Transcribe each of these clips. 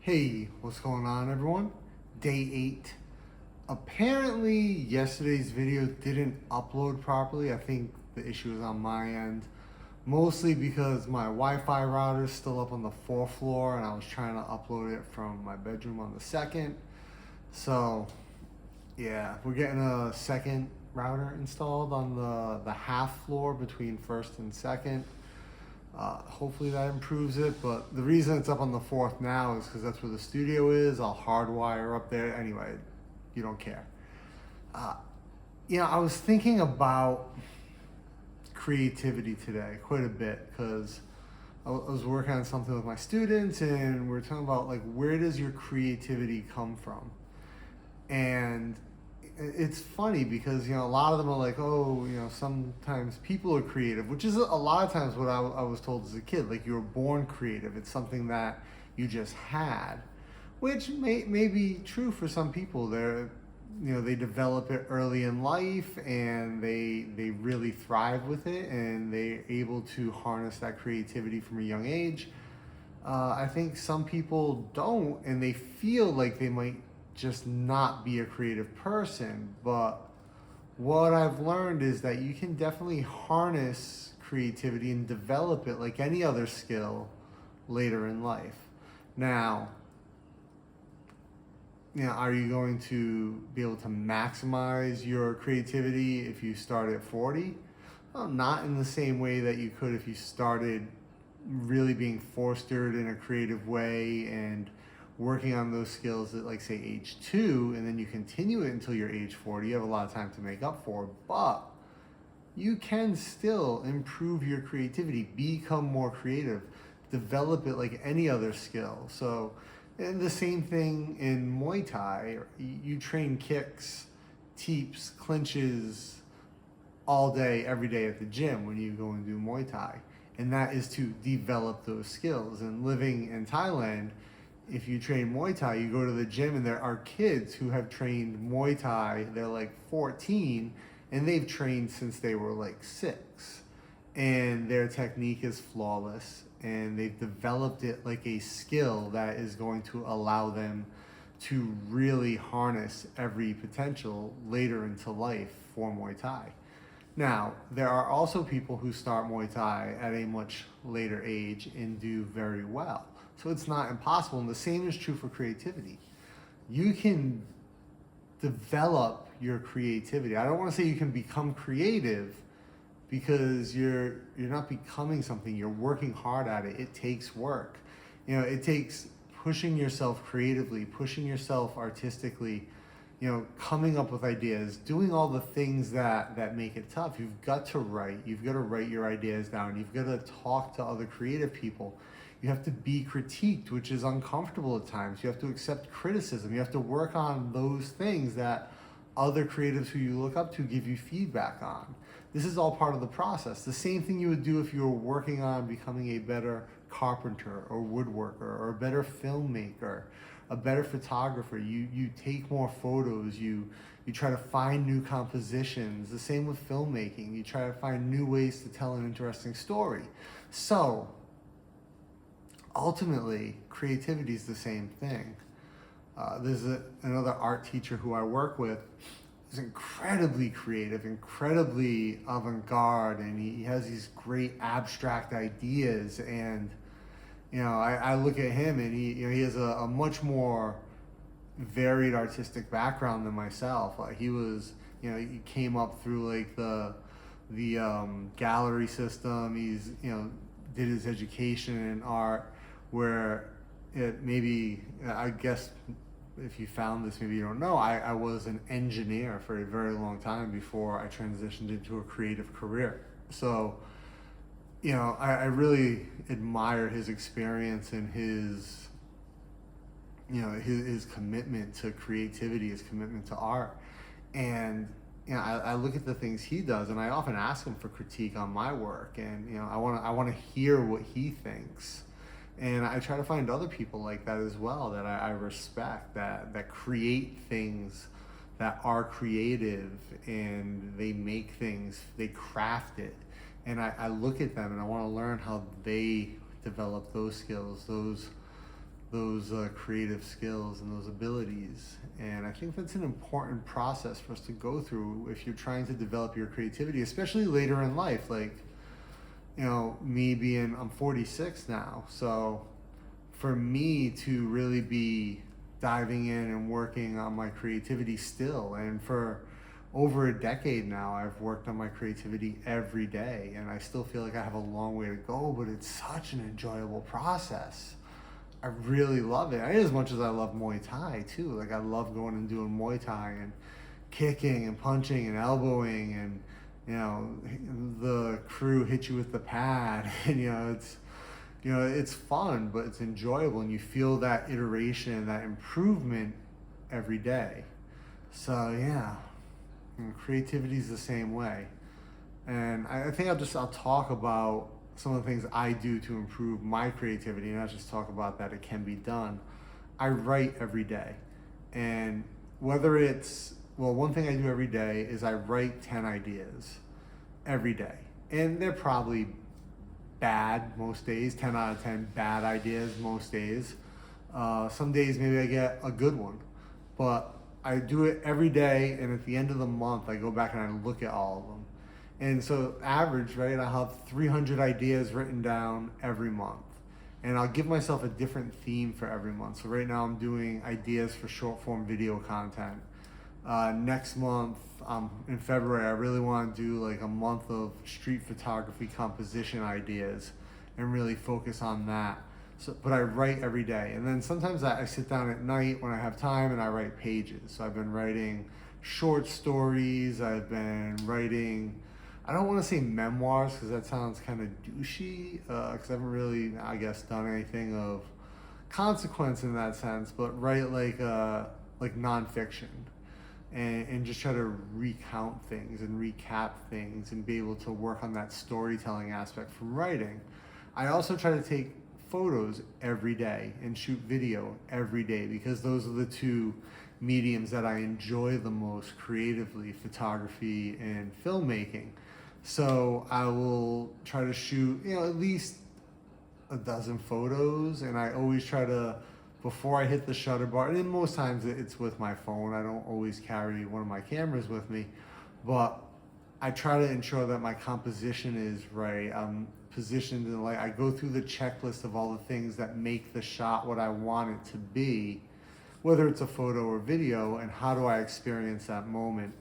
Hey, what's going on, everyone? Day 8. Apparently, yesterday's video didn't upload properly. I think the issue is on my end. Mostly because my Wi Fi router is still up on the fourth floor and I was trying to upload it from my bedroom on the second. So, yeah, we're getting a second router installed on the half floor between first and second. Hopefully that improves it, but the reason it's up on the fourth now is because that's where the studio is. I'll hardwire up there. Anyway, you don't care. Uh, I was thinking about creativity today quite a bit because I was working on something with my students and we are talking about like where does your creativity come from? And it's funny because a lot of them are like, oh, sometimes people are creative, which is a lot of times what I was told as a kid, like you were born creative. It's something that you just had, which may be true for some people. They develop it early in life and they really thrive with it and they're able to harness that creativity from a young age. I think some people don't and they feel like they might just not be a creative person. But what I've learned is that you can definitely harness creativity and develop it like any other skill later in life. Now, are you going to be able to maximize your creativity if you start at 40? Well, not in the same way that you could if you started really being fostered in a creative way and working on those skills at, like, say, age 2, and then you continue it until you're age 40. You have a lot of time to make up for it, but you can still improve your creativity, become more creative, develop it like any other skill. So, and the same thing in Muay Thai. You train kicks, teeps, clinches all day, every day at the gym when you go and do Muay Thai. And that is to develop those skills. And living in Thailand, if you train Muay Thai, you go to the gym and there are kids who have trained Muay Thai. They're like 14 and they've trained since they were like 6. And their technique is flawless and they've developed it like a skill that is going to allow them to really harness every potential later into life for Muay Thai. Now, there are also people who start Muay Thai at a much later age and do very well. So it's not impossible. And the same is true for creativity. You can develop your creativity. I don't want to say you can become creative because you're not becoming something. You're working hard at it. It takes work. It takes pushing yourself creatively, pushing yourself artistically, coming up with ideas, doing all the things that make it tough. You've got to write. You've got to write your ideas down. You've got to talk to other creative people. You have to be critiqued, which is uncomfortable at times. You have to accept criticism. You have to work on those things that other creatives who you look up to give you feedback on. This is all part of the process. The same thing you would do if you were working on becoming a better carpenter or woodworker or a better filmmaker, a better photographer. You take more photos. You try to find new compositions. The same with filmmaking. You try to find new ways to tell an interesting story. So, ultimately, creativity is the same thing. There's another art teacher who I work with who's incredibly creative, incredibly avant-garde, and he has these great abstract ideas. And I look at him, and he has a much more varied artistic background than myself. He was, he came up through like the gallery system. He's did his education in art, where it maybe, I guess if you found this, maybe you don't know, I was an engineer for a very long time before I transitioned into a creative career. So, I really admire his experience and his commitment to creativity, his commitment to art. And I look at the things he does, and I often ask him for critique on my work, and I want to hear what he thinks. And I try to find other people like that as well, that I respect, that create things that are creative, and they make things, they craft it. And I look at them and I want to learn how they develop those skills, those those creative skills and those abilities. And I think that's an important process for us to go through if you're trying to develop your creativity, especially later in life. Like, I'm 46 now. So for me to really be diving in and working on my creativity still, and for over a decade now, I've worked on my creativity every day, and I still feel like I have a long way to go, but it's such an enjoyable process. I really love it. As much as I love Muay Thai too. Like, I love going and doing Muay Thai and kicking and punching and elbowing, and the crew hit you with the pad and it's fun, but it's enjoyable, and you feel that iteration, that improvement every day. So yeah, creativity is the same way. And I think I'll talk about some of the things I do to improve my creativity, and not just talk about that it can be done. I write every day. And whether it's, well, one thing I do every day is I write 10 ideas every day. And they're probably bad most days, 10 out of 10 bad ideas most days. Some days maybe I get a good one, but I do it every day, and at the end of the month I go back and I look at all of them. And so average, right, I have 300 ideas written down every month. And I'll give myself a different theme for every month. So right now I'm doing ideas for short form video content. Next month, in February, I really want to do like a month of street photography composition ideas and really focus on that. So, but I write every day. And then sometimes I sit down at night when I have time and I write pages. So I've been writing short stories. I've been writing, I don't want to say memoirs because that sounds kind of douchey, because I haven't really, I guess, done anything of consequence in that sense, but write like nonfiction. And just try to recount things and recap things and be able to work on that storytelling aspect from writing. I also try to take photos every day and shoot video every day, because those are the two mediums that I enjoy the most creatively, photography and filmmaking. So I will try to shoot, at least a dozen photos, and I always try to, before I hit the shutter bar, and most times it's with my phone. I don't always carry one of my cameras with me, but I try to ensure that my composition is right. I'm positioned in the light. I go through the checklist of all the things that make the shot what I want it to be, whether it's a photo or video, and how do I experience that moment.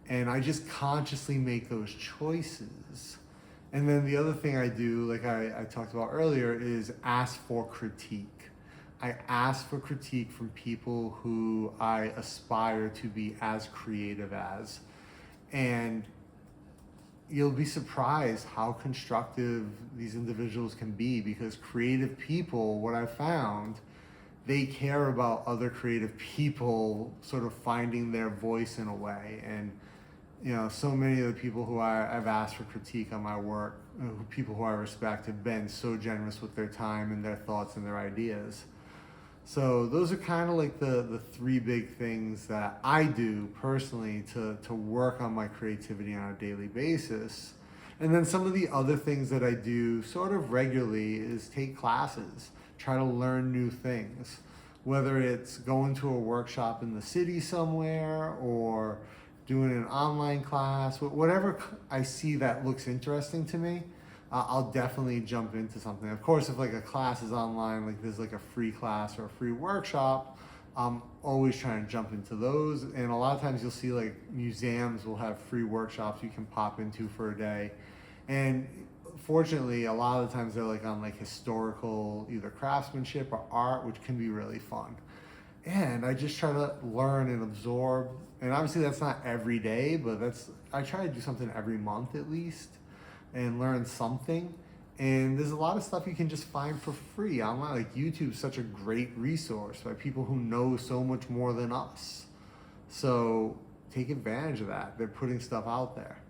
And I just consciously make those choices. And then the other thing I do, like I talked about earlier, is ask for critique. I ask for critique from people who I aspire to be as creative as. And you'll be surprised how constructive these individuals can be, because creative people, what I've found, they care about other creative people sort of finding their voice in a way. And so many of the people who I've asked for critique on my work, people who I respect, have been so generous with their time and their thoughts and their ideas. So those are kind of like the three big things that I do personally to work on my creativity on a daily basis. And then some of the other things that I do sort of regularly is take classes, try to learn new things, whether it's going to a workshop in the city somewhere or doing an online class, whatever I see that looks interesting to me. I'll definitely jump into something. Of course, if like a class is online, like there's like a free class or a free workshop, I'm always trying to jump into those. And a lot of times you'll see like museums will have free workshops you can pop into for a day. And fortunately, a lot of the times they're like on like historical, either craftsmanship or art, which can be really fun. And I just try to learn and absorb. And obviously that's not every day, but I try to do something every month at least, and learn something. And there's a lot of stuff you can just find for free online. Like YouTube's such a great resource by people who know so much more than us. So take advantage of that. They're putting stuff out there.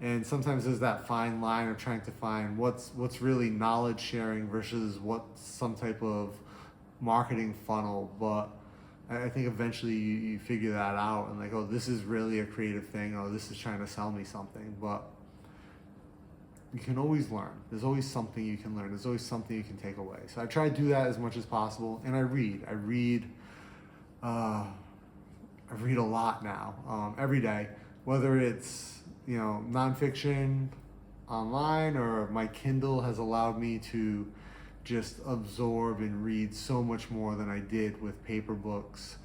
And sometimes there's that fine line of trying to find what's really knowledge sharing versus what's some type of marketing funnel. But I think eventually you figure that out and like, oh, this is really a creative thing. Oh, this is trying to sell me something. But you can always learn. There's always something you can learn. There's always something you can take away. So I try to do that as much as possible, and I read. I read a lot now, every day, whether it's nonfiction online, or my Kindle has allowed me to just absorb and read so much more than I did with paper books.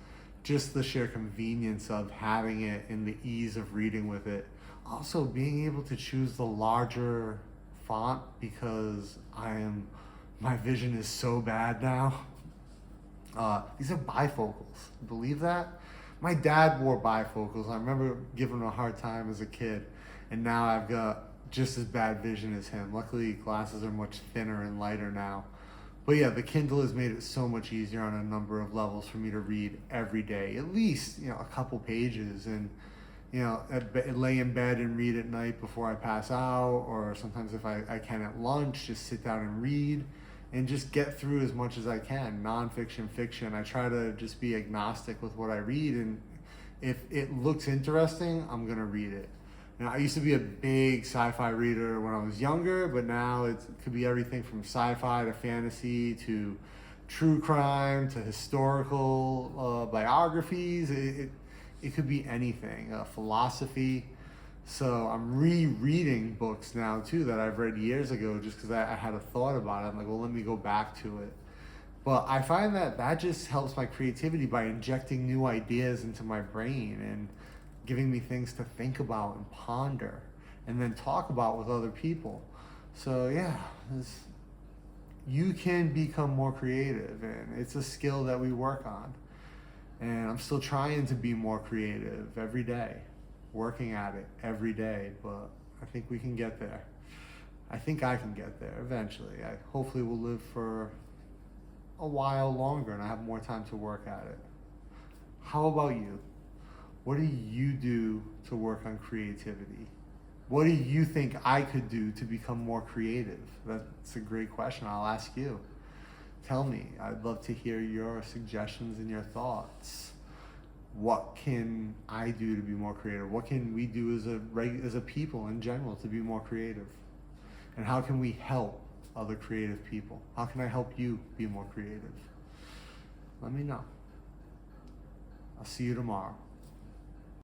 Just the sheer convenience of having it and the ease of reading with it. Also, being able to choose the larger font because my vision is so bad now. These are bifocals. Believe that? My dad wore bifocals. I remember giving him a hard time as a kid, and now I've got just as bad vision as him. Luckily, glasses are much thinner and lighter now. But yeah, the Kindle has made it so much easier on a number of levels for me to read every day, at least a couple pages, and lay in bed and read at night before I pass out, or sometimes if I can at lunch, just sit down and read and just get through as much as I can. Nonfiction, fiction. I try to just be agnostic with what I read, and if it looks interesting, I'm gonna read it. I used to be a big sci-fi reader when I was younger, but now it could be everything from sci-fi to fantasy to true crime to historical biographies. It could be anything, philosophy. So I'm rereading books now too that I've read years ago just because I had a thought about it. I'm like, well, let me go back to it. But I find that just helps my creativity by injecting new ideas into my brain and giving me things to think about and ponder and then talk about with other people. So yeah, you can become more creative, and it's a skill that we work on. And I'm still trying to be more creative every day, working at it every day, but I think we can get there. I think I can get there eventually. I hopefully will live for a while longer and I have more time to work at it. How about you? What do you do to work on creativity? What do you think I could do to become more creative? That's a great question. I'll ask you. Tell me. I'd love to hear your suggestions and your thoughts. What can I do to be more creative? What can we do as a people in general to be more creative? And how can we help other creative people? How can I help you be more creative? Let me know. I'll see you tomorrow.